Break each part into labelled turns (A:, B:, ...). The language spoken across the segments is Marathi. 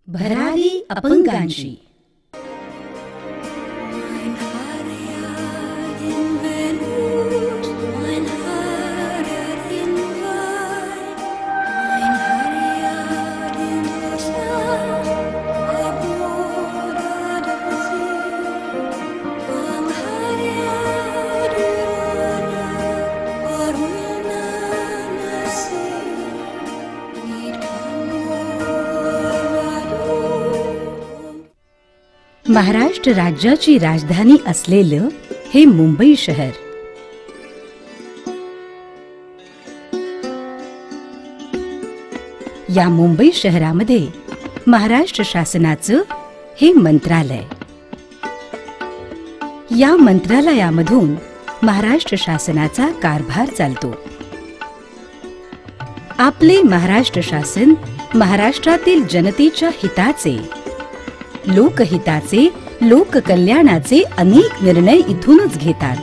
A: भरारी अपंगांची. महाराष्ट्र राज्याची राजधानी असलेलं हे मुंबई शहर. या मुंबई शहरामध्ये महाराष्ट्र शासनाचं हे मंत्रालय. या मंत्रालयामधून महाराष्ट्र शासनाचा कारभार चालतो. आपले महाराष्ट्र शासन महाराष्ट्रातील जनतेच्या हिताचे, लोकहिताचे, लोककल्याणाचे अनेक निर्णय इथूनच घेतात.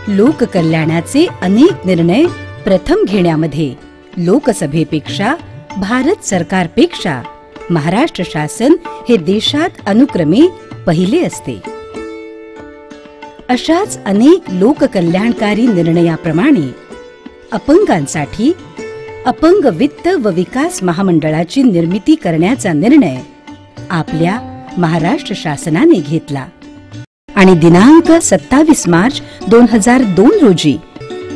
A: लोककल्याणाचे अनेक निर्णय प्रथम घेण्यामध्ये लोकसभेपेक्षा, भारत सरकारपेक्षा महाराष्ट्र शासन हे देशात अनुक्रमे पहिले असते. अशाच अनेक लोककल्याणकारी निर्णयाप्रमाणे अपंगांसाठी अपंग वित्त व विकास महामंडळाची निर्मिती करण्याचा निर्णय आपल्या महाराष्ट्र शासनाने घेतला आणि दिनांक 27 मार्च 2002 रोजी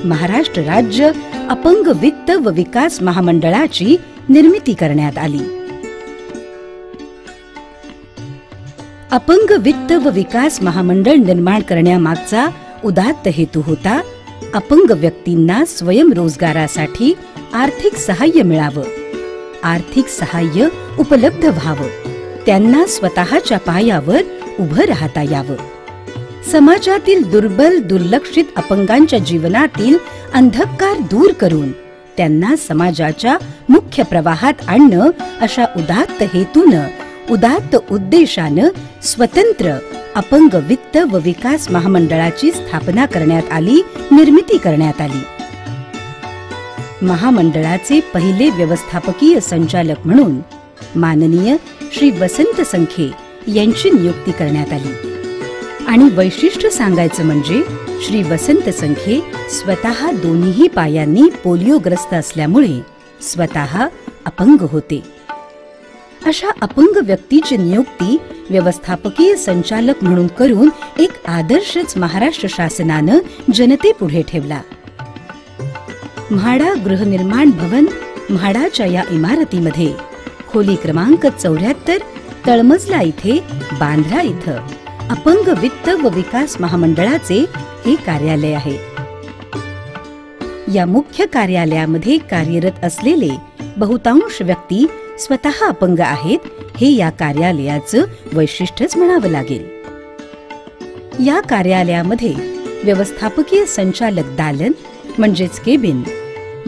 A: महाराष्ट्र राज्य अपंग वित्त व विकास महामंडळाची निर्मिती करण्यात आली. अपंग वित्त व विकास महामंडळ निर्माण करण्यामागचा उदात्त हेतू होता अपंग व्यक्तींना स्वयंरोजगारासाठी आर्थिक सहाय्य मिळावं, आर्थिक सहाय्य उपलब्ध व्हावं, त्यांना स्वतःच्या पायावर उभं राहता यावं, समाजातील दुर्बल दुर्लक्षित अपंगांच्या जीवनातील अंधकार दूर करून त्यांना समाजाच्या मुख्य प्रवाहात आणणं, अशा उदात्त हेतूनं, उदात्त उद्देशानं स्वतंत्र अपंग वित्त व विकास महामंडळाची स्थापना करण्यात आली, निर्मिती करण्यात आली. महामंडळाचे पहिले व्यवस्थापकीय संचालक म्हणून माननीय श्री वसंत संखे यांची नियुक्ती करण्यात आली. आणि वैशिष्ट्य सांगायचं म्हणजे श्री वसंत संखे स्वतः दोन्ही पायांनी पोलिओग्रस्त असल्यामुळे स्वतः अपंग होते. अशा अपंग व्यक्तीची नियुक्ती व्यवस्थापकीय संचालक म्हणून करून एक आदर्शच महाराष्ट्र शासनानं जनतेपुढे ठेवला. म्हाडा गृहनिर्माण भवन म्हाडाच्या या इमारतीमध्ये खोली क्रमांक 74 तळमजला इथे, बांद्रा इथं अपंग वित्त व विकास महामंडळाचे हे कार्यालय आहे. या मुख्य कार्यालयामध्ये कार्यरत असलेले बहुतांश व्यक्ती स्वतः अपंग आहेत, हे या कार्यालयाचं वैशिष्ट्यच म्हणावं लागेल. या कार्यालयामध्ये व्यवस्थापकीय संचालक दालन म्हणजेच केबिन,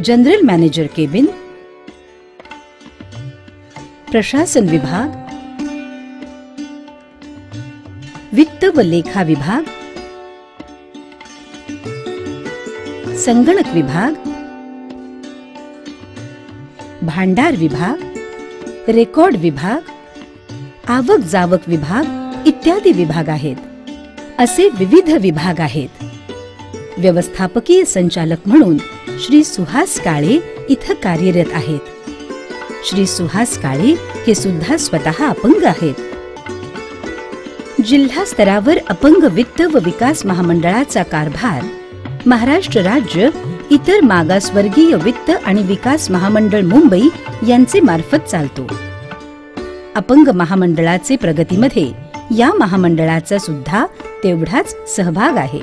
A: जनरल मॅनेजर केबिन, प्रशासन विभाग, वित्त व लेखा विभाग, संगणक विभाग, भांडार विभाग, रेकॉर्ड विभाग, आवक जावक विभाग इत्यादी विभाग आहेत. असे विविध विभाग आहेत. व्यवस्थापकीय संचालक म्हणून श्री सुहास काळे इथं कार्यरत आहेत. श्री सुहास काळे हे सुद्धा स्वतः अपंग आहेत. जिल्हा स्तरावर अपंग वित्त व विकास महामंडळाचा कारभार महाराष्ट्र राज्य इतर मागासवर्गीय वित्त आणि विकास महामंडळ मुंबई यांचे मार्फत चालतो. अपंग महामंडळाचे प्रगतीमध्ये या महामंडळाचा सुद्धा तेवढाच सहभाग आहे,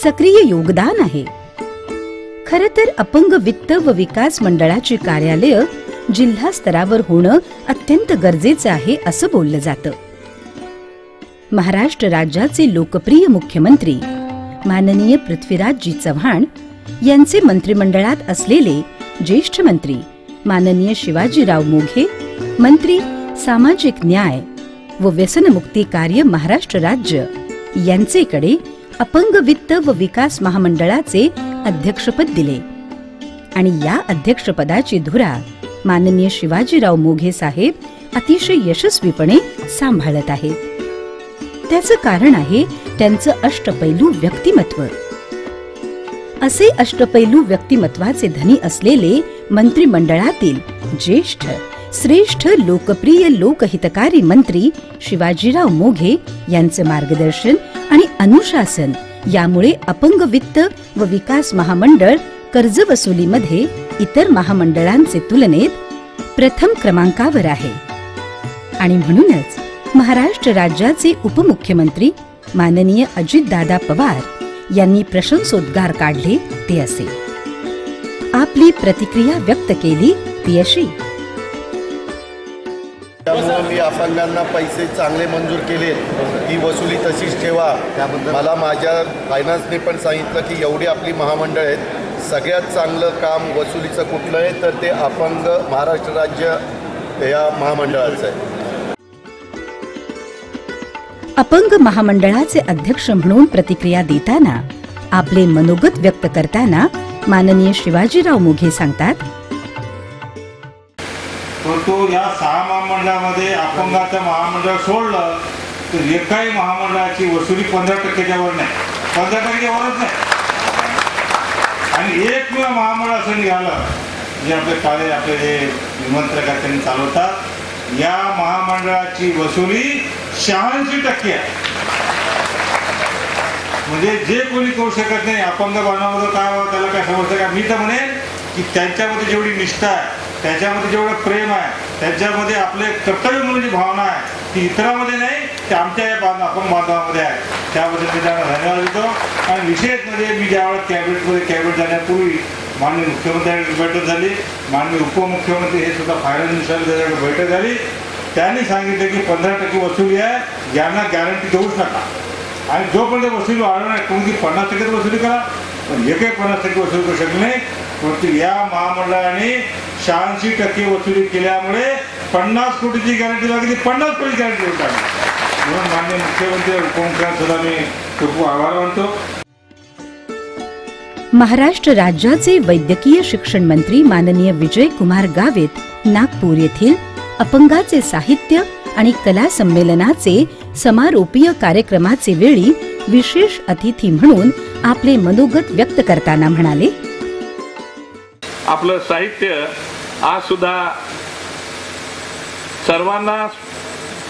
A: सक्रिय योगदान आहे. खरं तर अपंग वित्त व विकास मंडळाची कार्यालय जिल्हा स्तरावर होणं अत्यंत गरजेचं आहे असं बोललं जातं. महाराष्ट्र राज्याचे लोकप्रिय मुख्यमंत्री माननीय पृथ्वीराजजी चव्हाण यांचे मंत्रिमंडळात असलेले ज्येष्ठ मंत्री माननीय शिवाजीराव मोघे, मंत्री सामाजिक न्याय व व्यसनमुक्ती कार्य महाराष्ट्र राज्य यांचेकडे अपंग वित्त व विकास महामंडळाचे अध्यक्षपद दिले आणि या अध्यक्षपदाची धुरा माननीय शिवाजीराव मोघे साहेब अतिशय यशस्वीपणे सांभाळत आहेत. त्याचं कारण आहे त्यांचं अष्टपैलू व्यक्तिमत्व. असे अष्टपैलू व्यक्तिमत्वाचे धनी असलेले मंत्रिमंडळातील ज्येष्ठ श्रेष्ठ लोकप्रिय लोकहितकारी मंत्री शिवाजीराव मोघे यांचं मार्गदर्शन आणि अनुशासन यामुळे अपंग वित्त व विकास महामंडळ कर्ज वसुलीमध्ये इतर महामंडळांचे तुलनेत प्रथम क्रमांकावर आहे. आणि म्हणूनच महाराष्ट्र राज्याचे उपमुख्यमंत्री माननीय अजितदादा पवार यांनी प्रशंसोद्गार काढले ते असे. आपली प्रतिक्रिया व्यक्त केली ती अशी.
B: त्यामुळे मी अपंगांना पैसे चांगले मंजूर केले, ही वसुली तशीच ठेवा. मला माझ्या फायनान्सने पण सांगितलं की एवढी आपली महामंडळ आहेत, सगळ्यात चांगलं काम वसुलीचं कुठलं आहे तर ते अपंग महाराष्ट्र राज्य या महामंडळाचं आहे.
A: अपंग महामंडळाचे अध्यक्ष म्हणून प्रतिक्रिया देताना आपले मनोगत व्यक्त करताना माननीय शिवाजीराव मोघे सांगतात.
C: परंतु या 6 महामंडळामध्ये अपंगाचं महामंडळ सोडलं तर एकाही महामंडळाची वसुली 15% वर नाही, 15% वरच नाही. आणि एकमेव महामंडळ असं निघालं जे आपले काळे आपले जे निमंत्रक त्यांनी चालवतात, या महामंडळाची वसुली 86% आहे. म्हणजे जे कोणी करू शकत नाही अपंग बांधवामध्ये काय व्हावं त्याला काय समजतं का. मी तर म्हणेन की त्यांच्यामध्ये जेवढी निष्ठा आहे, त्याच्यामध्ये जेवढं प्रेम आहे, त्याच्यामध्ये आपले कर्तव्य म्हणून जी भावना आहे ती इतरांमध्ये नाही, ते आमच्या या अपंग बांधवामध्ये आहे. त्याबद्दल मी त्यांना धन्यवाद देतो. आणि विशेष म्हणजे मी ज्यावेळेस कॅबिनेट जाण्यापूर्वी माननीय मुख्यमंत्र्यांची बैठक झाली, माननीय उपमुख्यमंत्री हे सुद्धा फायनान्स मिनिस्टरची बैठक झाली. त्यांनी सांगितलं की 15% वसुली आहे, यांना गॅरंटी देऊच नका. आणि जोपर्यंत वसुली वाढवणार कोणती 50% वसुली करा, पण एकही 50% वसुली करू शकले नाही. परंतु या महामंडळाने 86% वसुली केल्यामुळे 50 कोटीची गॅरंटी लागली, 50 कोटी गॅरंटी देऊन टाकली. म्हणून माननीय मुख्यमंत्री उपमुख्यमंत्री सुद्धा मी खूप आभार मानतो.
A: महाराष्ट्र राज्याचे वैद्यकीय शिक्षण मंत्री माननीय विजय कुमार गावित नागपूर येथील अपंगाचे साहित्य आणि कला संमेलनाचे समारोपीय कार्यक्रमाचे वेळी विशेष अतिथी म्हणून आपले मनोगत व्यक्त करताना म्हणाले.
D: आपलं साहित्य आज सुद्धा सर्वांना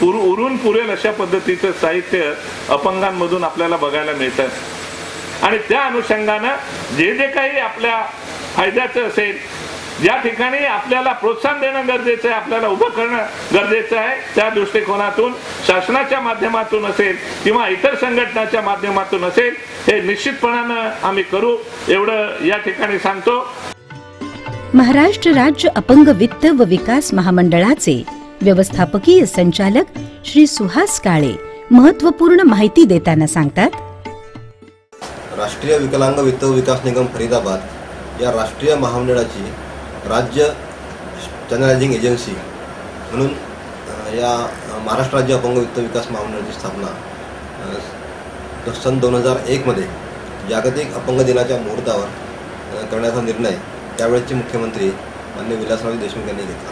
D: उरून पुरेल अशा पद्धतीचं साहित्य अपंगांमधून आपल्याला बघायला मिळतं. आणि त्या अनुषंगानं जे जे काही आपल्या फायद्याचं असेल, ज्या ठिकाणी आपल्याला प्रोत्साहन देणं गरजेचं आहे, आपल्याला उभं करणं गरजेचं आहे, त्या दृष्टिकोनातून शासनाच्या माध्यमातून असेल किंवा इतर संघटनाच्या माध्यमातून असेल, हे निश्चितपणानं आम्ही करू एवढं या ठिकाणी सांगतो.
A: महाराष्ट्र राज्य अपंग वित्त व विकास महामंडळाचे व्यवस्थापकीय संचालक श्री सुहास काळे महत्त्वपूर्ण माहिती देताना सांगतात.
E: राष्ट्रीय विकलांग वित्त विकास निगम फरीदाबाद या राष्ट्रीय महामंडळाची राज्य चॅनलायझिंग एजन्सी म्हणून या महाराष्ट्र राज्य अपंग वित्त विकास महामंडळाची स्थापना सन 2001 मध्ये जागतिक अपंग दिनाच्या मुहूर्तावर करण्याचा निर्णय त्यावेळेचे मुख्यमंत्री माननीय विलासराव देशमुख यांनी घेतला.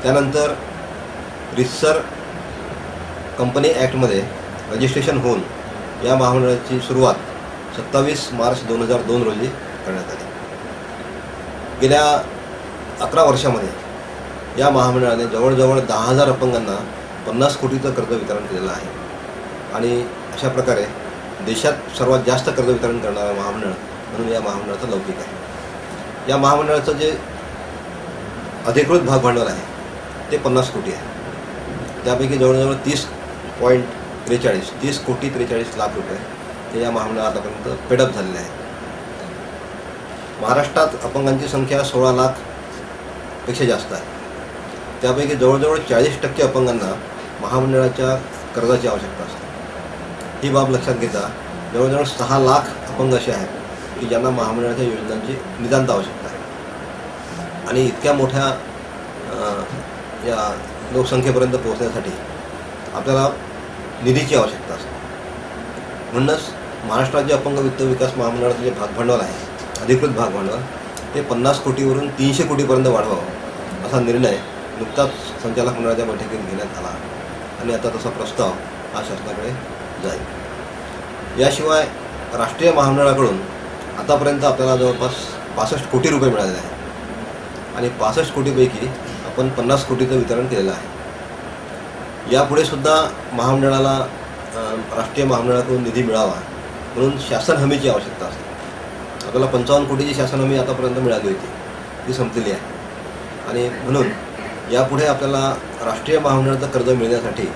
E: त्यानंतर रितसर कंपनी ॲक्टमध्ये रजिस्ट्रेशन होऊन या महामंडळाची सुरुवात 27 मार्च 2002 रोजी करण्यात आली. गेल्या 11 वर्षामध्ये या महामंडळाने जवळजवळ 10,000 अपंगांना 50 कोटीचं कर्ज वितरण केलेलं आहे. आणि अशा प्रकारे देशात सर्वात जास्त कर्ज वितरण करणारं महामंडळ म्हणून या महामंडळाचा लौकिक आहे. या महामंडळाचं जे अधिकृत भाग भांडवल आहे ते 50 कोटी आहे. त्यापैकी जवळजवळ 30 कोटी 43 लाख रुपये हे या महामंडळात आतापर्यंत पेडअप झालेले आहे. महाराष्ट्रात अपंगांची संख्या 16 लाखपेक्षा जास्त आहे. त्यापैकी जवळजवळ 40% अपंगांना महामंडळाच्या कर्जाची आवश्यकता असते. ही बाब लक्षात घेता जवळजवळ 6 लाख अपंग असे आहेत की ज्यांना महामंडळाच्या योजनांची नितांत आवश्यकता आहे. आणि इतक्या मोठ्या या लोकसंख्येपर्यंत पोहोचण्यासाठी आपल्याला निधीची आवश्यकता असते. म्हणूनच महाराष्ट्र राज्य अपंग वित्त विकास महामंडळाचं जे भाग भांडवल आहे, अधिकृत भाग भांडवल, ते 50 कोटीवरून 300 कोटीपर्यंत वाढवावं करण्याचा निर्णय नुकताच संचालक मंडळाच्या बैठकीत घेण्यात आला आणि आता तसा प्रस्ताव हा शासनाकडे जाईल. याशिवाय राष्ट्रीय महामंडळाकडून आतापर्यंत आपल्याला जवळपास 65 कोटी रुपये मिळाले आहेत आणि 65 कोटीपैकी आपण 50 कोटीचं वितरण केलेलं आहे. यापुढे सुद्धा महामंडळाला राष्ट्रीय महामंडळाकडून निधी मिळावा म्हणून शासन हमीची आवश्यकता असते. आपल्याला 55 कोटीची शासन हमी आतापर्यंत मिळाली होती, ती संपलेली आहे आणि म्हणून यापुढे आपल्याला राष्ट्रीय महामंडळाचं कर्ज मिळण्यासाठी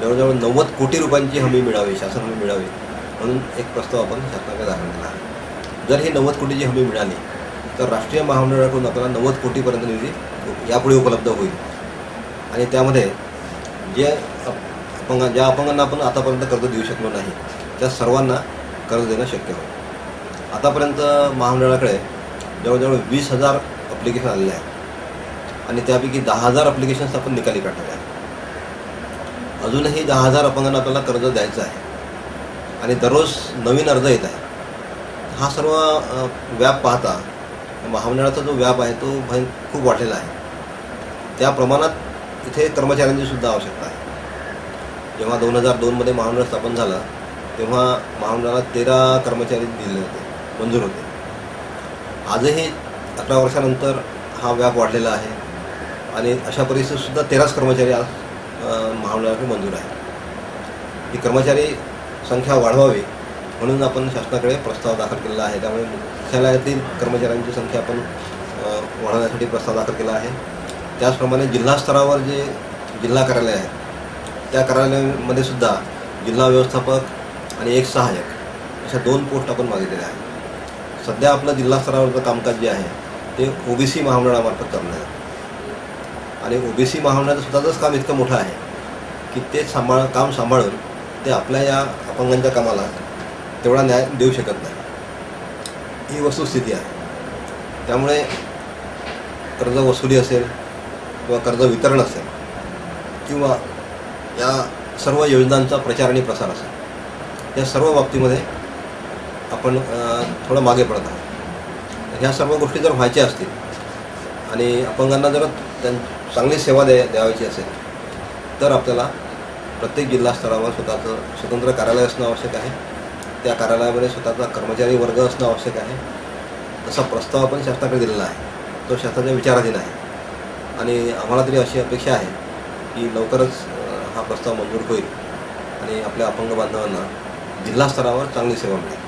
E: जवळजवळ 90 कोटी रुपयांची हमी मिळावी, शासन हमी मिळावी म्हणून एक प्रस्ताव आपण शासनाकडे दाखल केला आहे. जर ही 90 कोटीची हमी मिळाली तर राष्ट्रीय महामंडळाकडून आपल्याला 90 कोटीपर्यंत निधी यापुढे उपलब्ध होईल आणि त्यामध्ये ज्या अपंगांना आपण आतापर्यंत कर्ज देऊ शकलो नाही त्या सर्वांना कर्ज देणं शक्य होईल. आतापर्यंत महामंडळाकडे जवळजवळ 20,000 ॲप्लिकेशन आलेले आहेत आणि त्यापैकी 10,000 ॲप्लिकेशन्स आपण निकाली काढलेले आहेत. अजूनही 10,000 अपंगांना आपल्याला कर्ज द्यायचं आहे आणि दररोज नवीन अर्ज येत आहे. हा सर्व व्याप पाहता महामंडळाचा जो व्याप आहे तो खूप वाढलेला आहे. त्या प्रमाणात इथे कर्मचाऱ्यांची सुद्धा आवश्यकता आहे. जेव्हा 2002मध्ये महामंडळ स्थापन झालं तेव्हा महामंडळाला 13 कर्मचारी दिले होते, मंजूर होते. आजही 11 वर्षानंतर हा व्याप वाढलेला आहे आणि अशा परिस्थितीतसुद्धा 13 कर्मचारी आज महामंडळाकडे मंजूर आहे. ही कर्मचारी संख्या वाढवावी म्हणून आपण शासनाकडे प्रस्ताव दाखल केलेला आहे. त्यामुळे मुख्यालयातील कर्मचाऱ्यांची संख्या आपण वाढवण्यासाठी प्रस्ताव दाखल केला आहे. त्याचप्रमाणे जिल्हा स्तरावर जे जिल्हा कार्यालय आहेत त्या कार्यालयामध्ये सुद्धा जिल्हा व्यवस्थापक आणि एक सहाय्यक अशा 2 पोस्ट आपण मागितलेल्या आहेत. सध्या आपलं जिल्हा स्तरावरचं कामकाज जे आहे ते OBC महामंडळामार्फत चाललं आहे आणि OBC महामंडळाचं स्वतःचंच काम इतकं मोठं आहे की ते काम सांभाळून ते आपल्या या अपंगांच्या कामाला तेवढा न्याय देऊ शकत नाही. ही वस्तुस्थिती आहे. त्यामुळे कर्ज वसुली असेल किंवा कर्ज वितरण असेल किंवा या सर्व योजनांचा प्रचार आणि प्रसार असेल या सर्व बाबतीमध्ये आपण थोडं मागे पडत आहोत. ह्या सर्व गोष्टी जर व्हायच्या असतील आणि अपंगांना जर चांगली सेवा द्यावायची असेल तर आपल्याला प्रत्येक जिल्हा स्तरावर स्वतःचं स्वतंत्र कार्यालय असणं आवश्यक आहे. त्या कार्यालयामध्ये स्वतःचा कर्मचारी वर्ग असणं आवश्यक आहे. तसा प्रस्ताव आपण शासनाकडे दिलेला आहे, तो शासनाच्या विचाराधीन आहे आणि आम्हाला तरी अशी अपेक्षा आहे की लवकरच हा प्रस्ताव मंजूर होईल आणि आपल्या अपंग बांधवांना जिल्हा स्तरावर चांगली सेवा मिळेल.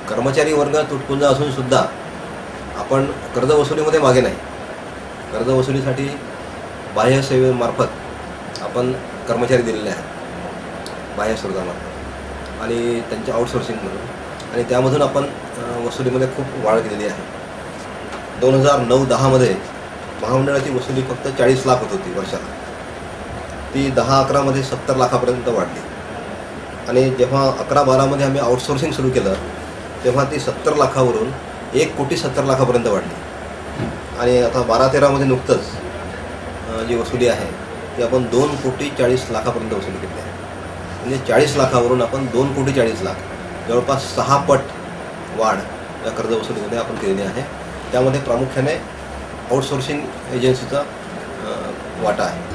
E: कर्मचारी वर्ग तुटपुंजा असूनसुद्धा आपण कर्ज वसुलीमध्ये मागे नाही. कर्ज वसुलीसाठी बाह्य सेवेमार्फत आपण कर्मचारी दिलेले आहेत बाह्य स्रोतामार्फत आणि त्यांच्या आउटसोर्सिंगमधून आणि त्यामधून आपण वसुलीमध्ये खूप वाढ केलेली आहे. 2009-10मध्ये महामंडळाची वसुली फक्त 40 लाख होत होती वर्षाला. ती 10-11मध्ये 70 लाखापर्यंत वाढली आणि जेव्हा 11-12मध्ये आम्ही आउटसोर्सिंग सुरू केलं तेव्हा ती 70 लाखावरून 1,70,00,000 वाढली आणि आता 12-13मध्ये नुकतंच जी वसुली आहे ती आपण 2,40,00,000 वसुली केली आहे. म्हणजे 40 लाखावरून आपण 2,40,00,000 जवळपास 6 पट वाढ या कर्ज वसुलीमध्ये आपण केलेली आहे. त्यामध्ये प्रामुख्याने आउटसोर्सिंग एजन्सीचा वाटा आहे.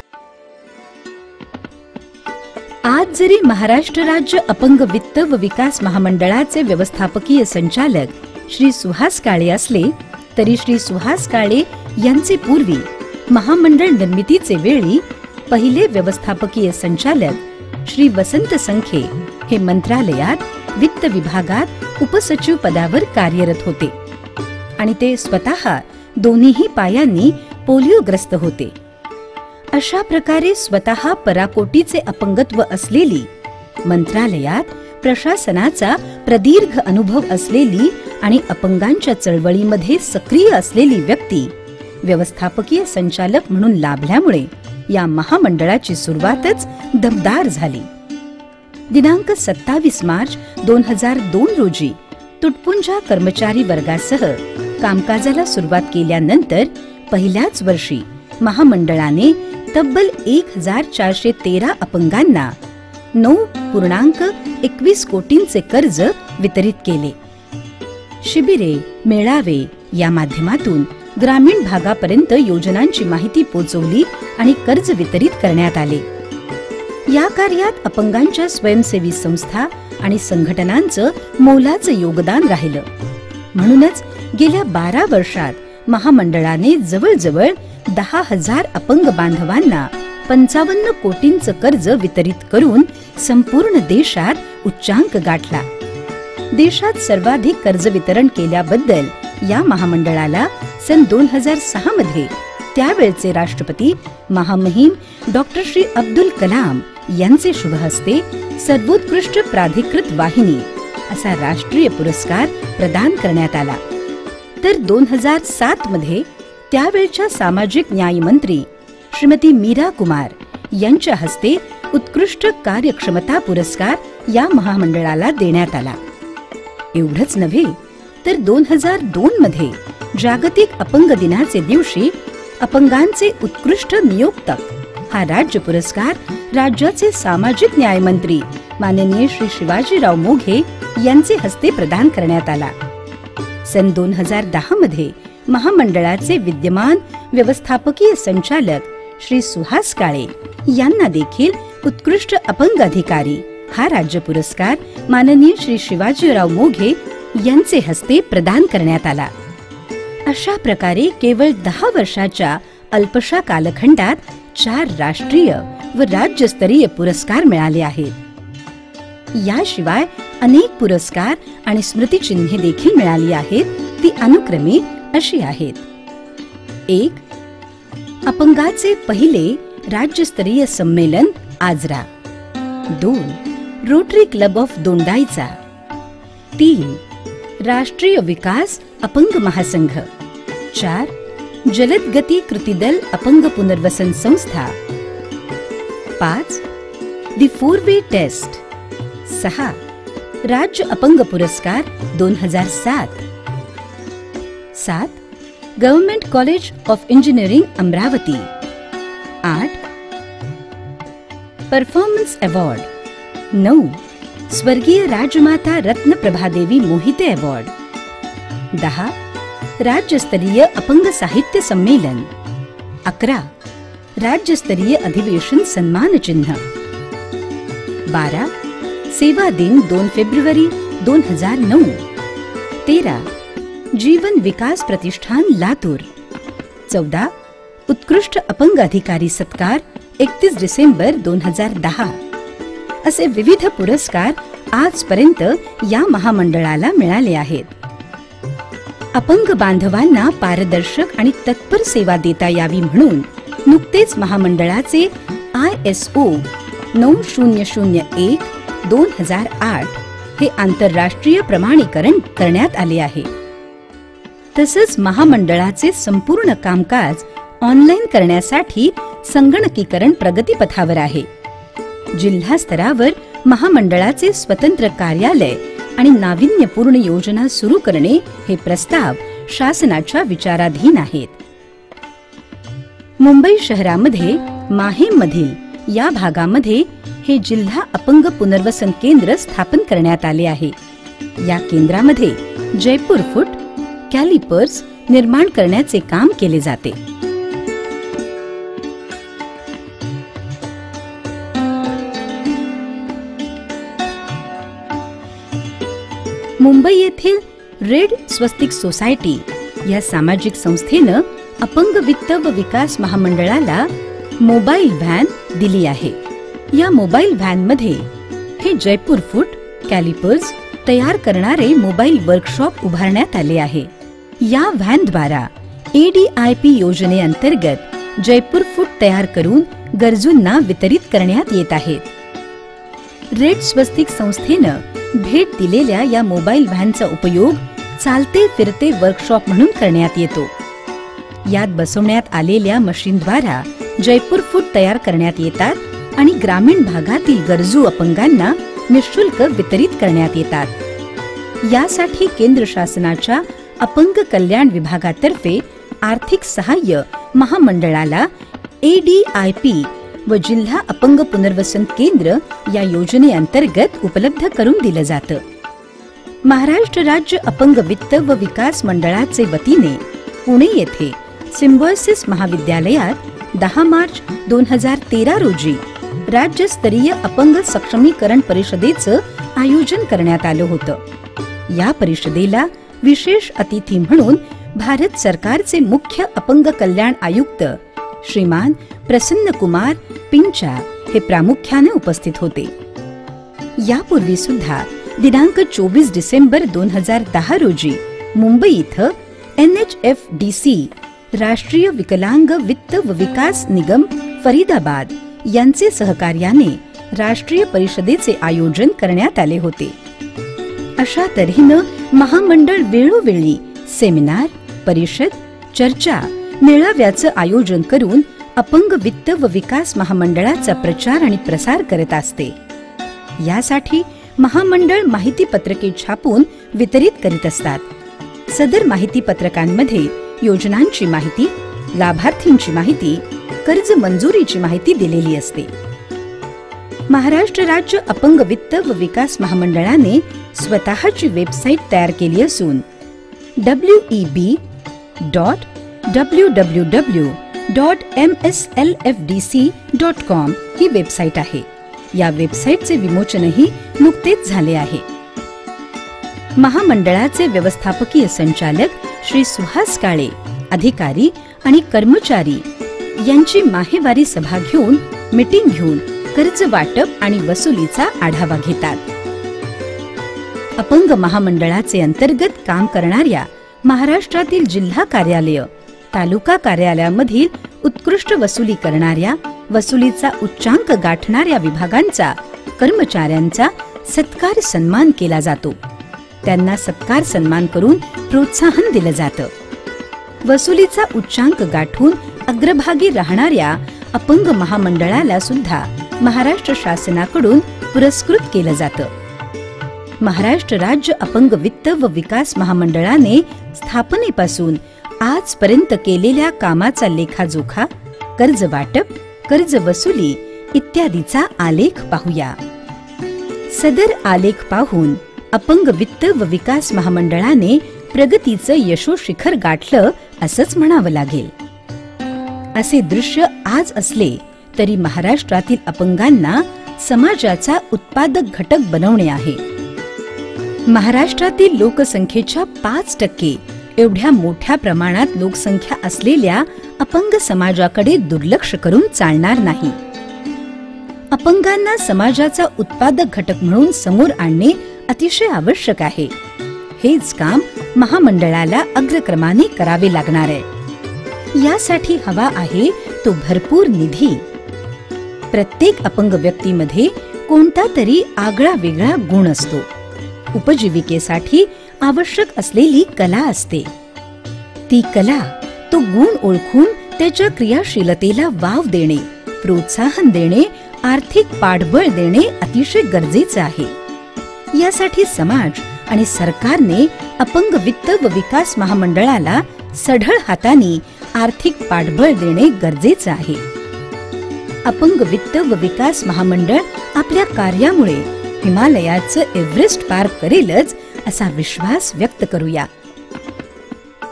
A: आज जरी महाराष्ट्र राज्य अपंग वित्त व विकास महामंडळाचे व्यवस्थापकीय संचालक श्री सुहास काळे असले तरी श्री सुहास काळे यांचे पूर्वी महामंडळ निर्मितीचे वेळी पहिले व्यवस्थापकीय संचालक श्री वसंत संखे हे मंत्रालयात वित्त विभागात उपसचिव पदावर कार्यरत होते आणि ते स्वतः दोन्हीही पायांनी पोलिओग्रस्त होते. अशा प्रकारे स्वतः पराकोटीचे अपंगत्व असलेली, मंत्रालयात प्रशासनाचा प्रदीर्घ अनुभव असलेली आणि अपंगांच्या चळवळीमध्ये सक्रिय असलेली व्यक्ती व्यवस्थापकीय संचालक म्हणून लाभल्यामुळे या महामंडळाची सुरुवातच दमदार झाली. दिनांक 27 मार्च 2002 रोजी तुटपुंजा कर्मचारी वर्गासह कामकाजाला सुरुवात केल्यानंतर पहिल्याच वर्षी महामंडळाने तब्बल 1,413 अपंगांना 9.21 कोटींचे कर्ज वितरित केले. शिबिरे, मेळावे या माध्यमातून ग्रामीण भागापर्यंत योजनांची माहिती पोहोचवली आणि कर्ज वितरित करण्यात आले. या कार्यात अपंगांच्या स्वयंसेवी संस्था आणि संघटनांचं मोलाचं योगदान राहिलं. म्हणूनच गेल्या 12 वर्षात महामंडळाने जवळजवळ 10,000 अपंग बांधवांना 55 कोटींचं कर्ज वितरित करून संपूर्ण देशात उच्चांक गाठला. देशात सर्वाधिक कर्ज वितरण केल्याबद्दल या महामंडळाला सन 2006 मध्ये त्यावेळचे राष्ट्रपती महामहिम डॉक्टर श्री अब्दुल कलाम यांचे शुभ हस्ते सर्वोत्कृष्ट प्राधिकृत वाहिनी असा राष्ट्रीय पुरस्कार प्रदान करण्यात आला. तर 2007 मध्ये त्यावेळच्या सामाजिक न्याय मंत्री श्रीमती मीरा कुमार यांच्या हस्ते उत्कृष्ट कार्यक्षमता पुरस्कार या महामंडळाला देण्यात आला. एवढंच नव्हे तर 2002 मध्ये जागतिक अपंग दिनाचे दिवशी अपंगांचे उत्कृष्ट नियोक्तक हा राज्य पुरस्कार राज्याचे सामाजिक न्याय मंत्री माननीय श्री शिवाजीराव मोघे यांचे हस्ते प्रदान करण्यात आला. सन 2010 मध्ये महामंडळाचे विद्यमान व्यवस्थापकीय संचालक श्री सुहास काळे यांना देखील उत्कृष्ट अपंग अधिकारी हा राज्य पुरस्कार माननीय श्री शिवाजीराव मोघे यांचे हस्ते प्रदान करण्यात आला. अशा प्रकारे केवळ 10 वर्षाच्या अल्पशा कालखंडात 4 राष्ट्रीय व राज्यस्तरीय पुरस्कार मिळाले आहेत. याशिवाय अनेक पुरस्कार आणि स्मृतिचिन्हे देखील मिळाली आहेत. ती अनुक्रमे अशी आहेत. 1. अपंगाचे पहिले राज्यस्तरीय संमेलन Ajara. 2. Rotary club of Dondaicha. 3. राष्ट्रीय विकास अपंग महासंघ. 4. जलद गती कृती दल अपंग पुनर्वसन संस्था. 5. दी 4-वे टेस्ट. 6. राज्य अपंग पुरस्कार 2007. 7. Government college of engineering Amravati. 8. Performance award. 9. स्वर्गीय राजमाता रत्नप्रभादेवी मोहिते अवॉर्ड. 10. राज्यस्तरीय अपंग साहित्य संमेलन. 11. राज्यस्तरीय अधिवेशन सन्मान चिन्ह. 12. सेवा दिन 2 फेब्रुवारी 2009. 13. जीवन विकास प्रतिष्ठान लातूर. 14. उत्कृष्ट अपंग अधिकारी सत्कार 31 डिसेंबर 2010. असे विविध पुरस्कार आजपर्यंत या महामंडळाला मिळाले आहेत. अपंग बांधवांना पारदर्शक आणि तत्पर सेवा देता यावी म्हणून नुकतेच महामंडळाचे ISO 9001/2008 हे आंतरराष्ट्रीय प्रमाणीकरण करण्यात आले आहे. तसंच महामंडळाचे संपूर्ण कामकाज ऑनलाईन करण्यासाठी संगणकीकरण प्रगतीपथावर आहे. जिल्हा स्तरावर महामंडळाचे स्वतंत्र कार्यालय आणि नाविन्यपूर्ण योजना सुरू करणे हे प्रस्ताव शासनाच्या विचाराधीन आहेत. मुंबई शहरामध्ये माहीम मधील या भागामध्ये हे जिल्हा अपंग पुनर्वसन केंद्र स्थापन करण्यात आले आहे. या केंद्रामध्ये जयपूर फूट, कॅलिपर्स निर्माण करण्याचे काम केले जाते. मुंबई येथील रेड स्वस्तिक सोसायटी या सामाजिक संस्थेनं अपंग वित्त व विकास महामंडळाला मोबाईल व्हॅन दिली आहे. या मोबाईल व्हॅन मध्ये हे जयपूर फूट, कॅलिपर्स तयार करणारे मोबाईल वर्कशॉप उभारण्यात आले आहे. या व्हॅनद्वारा ADIP योजनेअंतर्गत जयपूर फूट तयार करून गरजूंना वितरित करण्यात येत आहेत. रेड स्वस्तिक संस्थेनं भेट दिलेल्या या मोबाईल व्हॅनचा उपयोग चालते फिरते वर्कशॉप म्हणून करण्यात येतो. यात बसवण्यात आलेल्या मशीनद्वारा जयपूर फूट तयार करण्यात येतात आणि ग्रामीण भागातील गरजू अपंगांना निःशुल्क वितरित करण्यात येतात. यासाठी केंद्र शासनाच्या अपंग कल्याण विभागातर्फे आर्थिक सहाय्य महामंडळाला ADIP व जिल्हा अपंग पुनर्वसन केंद्र या योजनेअंतर्गत उपलब्ध करून दिलं जातं. महाराष्ट्र राज्य अपंग वित्त व विकास मंडळाचे वतीने पुणे येथे सिम्बायोसिस महाविद्यालयात 10 मार्च 2013 रोजी राज्यस्तरीय अपंग सक्षमीकरण परिषदेचं आयोजन करण्यात आलं होतं। या परिषदेला विशेष अतिथी म्हणून भारत सरकारचे मुख्य अपंग कल्याण आयुक्त श्रीमान प्रसन्न कुमार पिंचा हे प्रामुख्याने उपस्थित होते। यापूर्वी सुद्धा दिनांक 24 डिसेंबर 2010 रोजी मुंबई इथं NHFDC राष्ट्रीय विकलांग वित्त व विकास निगम फरीदाबाद यांचे सहकार्याने राष्ट्रीय परिषदेचे आयोजन करण्यात आले होते। अशा तऱ्हेनं महामंडळ वेळोवेळी सेमिनार, परिषद, चर्चा, मेळाव्याचं आयोजन करून अपंग वित्त व विकास महामंडळाचा प्रचार आणि प्रसार करत असते। यासाठी महामंडळ माहिती पत्रके छापून वितरित करीत असतात। सदर माहिती पत्रकांमध्ये योजनांची माहिती, लाभार्थींची माहिती, कर्ज मंजुरीची माहिती दिलेली असते। महाराष्ट्र राज्य अपंग वित्त व विकास महामंडळाने स्वतःची वेबसाईट तयार केली असून web.www.mslfdc.com ही वेबसाईट आहे। या वेबसाईटचे विमोचनही नुकतेच झाले आहे। महामंडळाचे व्यवस्थापकीय संचालक श्री सुहास काळे, अधिकारी आणि कर्मचारी यांची माहेवारी सभा घेऊन मीटिंग घेऊन कर्ज वाटप आणि वसुलीचा आढावा घेतात। अपंग महामंडळाचे अंतर्गत काम करणाऱ्या महाराष्ट्रातील जिल्हा कार्यालय, तालुका कार्यालयामधील उत्कृष्ट वसुली करणाऱ्या, वसुलीचा उच्चांक गाठणाऱ्या विभागांचा कर्मचाऱ्यांचा सत्कार सन्मान केला जातो। त्यांना सत्कार सन्मान करून प्रोत्साहन दिलं जातं। वसुलीचा उच्चांक गाठून अग्रभागी राहणाऱ्या अपंग महामंडळाला सुद्धा महाराष्ट्र शासनाकडून पुरस्कृत केलं जातं। महाराष्ट्र राज्य अपंग वित्त व विकास महामंडळाने स्थापनेपासून आजपर्यंत केलेल्या कामाचा लेखाजोखा, कर्ज वाटप, कर्ज वसुली इत्यादीचा आलेख पाहूया। सदर आलेख पाहून अपंग वित्त व विकास महामंडळाने प्रगतीचं यशोशिखर गाठलं असंच म्हणावं लागेल। असे दृश्य आज असले तरी महाराष्ट्रातील अपंगांना समाजाचा उत्पादक घटक बनवणे आहे। महाराष्ट्रातील लोकसंख्येच्या 5% एवढ्या मोठ्या प्रमाणात लोकसंख्या असलेल्या अपंग समाजाकडे दुर्लक्ष करून चालणार नाही। अपंगांना समाजाचा उत्पादक घटक म्हणून समोर आणणे अतिशय आवश्यक आहे। हेच काम महामंडळाला अग्रक्रमाने करावे लागणार आहे। यासाठी हवा आहे तो भरपूर निधी। प्रत्येक अपंग व्यक्तीमध्ये कोणता तरी आगळा वेगळा गुण असतो। उपजीविकेसाठी आवश्यक असलेली कला असते। ती कला, तो गुण ओळखून त्याच्या क्रियाशीलतेला वाव देणे, प्रोत्साहन देणे, आर्थिक पाठबळ देणे अतिशय गरजेचे आहे। यासाठी समाज आणि सरकारने अपंग वित्त व विकास महामंडळाला सढळ हाताने आर्थिक पाठबळ देणे गरजेचे आहे। अपंग वित्त व विकास महामंडळ आपल्या कार्यामुळे हिमालयाचं एव्हरेस्ट पार करेलच असा विश्वास व्यक्त करूया।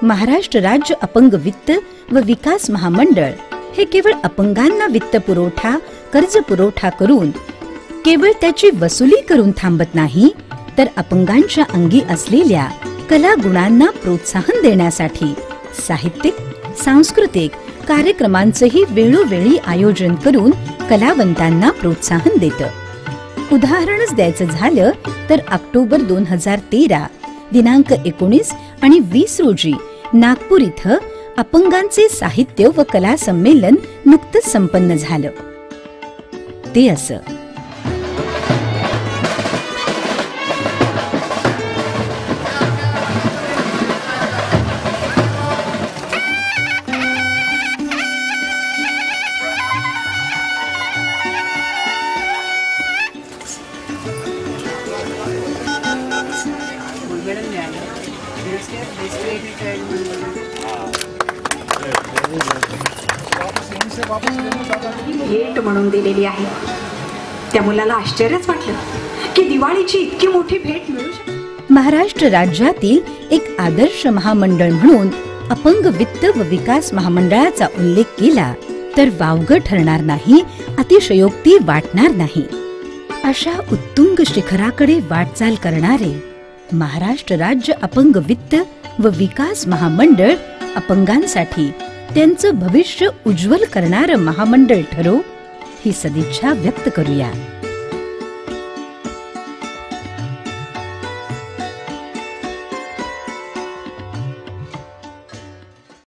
A: महाराष्ट्र राज्य अपंग वित्त व विकास महामंडळ हे केवळ अपंगांना वित्त पुरवठा, कर्ज पुरवठा करून केवळ त्याची वसुली करून थांबत नाही, तर अपंगांच्या अंगी असलेल्या कला गुणांना प्रोत्साहन देण्यासाठी साहित्यिक, सांस्कृतिक कार्यक्रमांचेही वेळोवेळी आयोजन करून कलावंतांना प्रोत्साहन देतं। उदाहरणच द्यायचं झालं तर ऑक्टोबर 2013 दिनांक 19 आणि 20 रोजी नागपूर इथं अपंगांचे साहित्य व कला संमेलन नुकतंच संपन्न झालं। ते असं
F: भेट म्हणून दिलेली आहे। त्या मुलाला आश्चर्यच वाटलं की दिवाळीची इतकी मोठी भेट मिळू शकते।
A: महाराष्ट्र राज्यातील एक आदर्श महामंडळ म्हणून अपंग वित्त व विकास महामंडळाचा उल्लेख केला तर वावगं ठरणार नाही, अतिशयोक्ती वाटणार नाही. अशा उत्तुंग शिखराकडे वाटचाल करणारे महाराष्ट्र राज्य अपंग वित्त व विकास महामंडळ अपंगांसाठी त्यांचं भविष्य उज्ज्वल करणारं महामंडळ ठरो ही सदिच्छा व्यक्त करूया.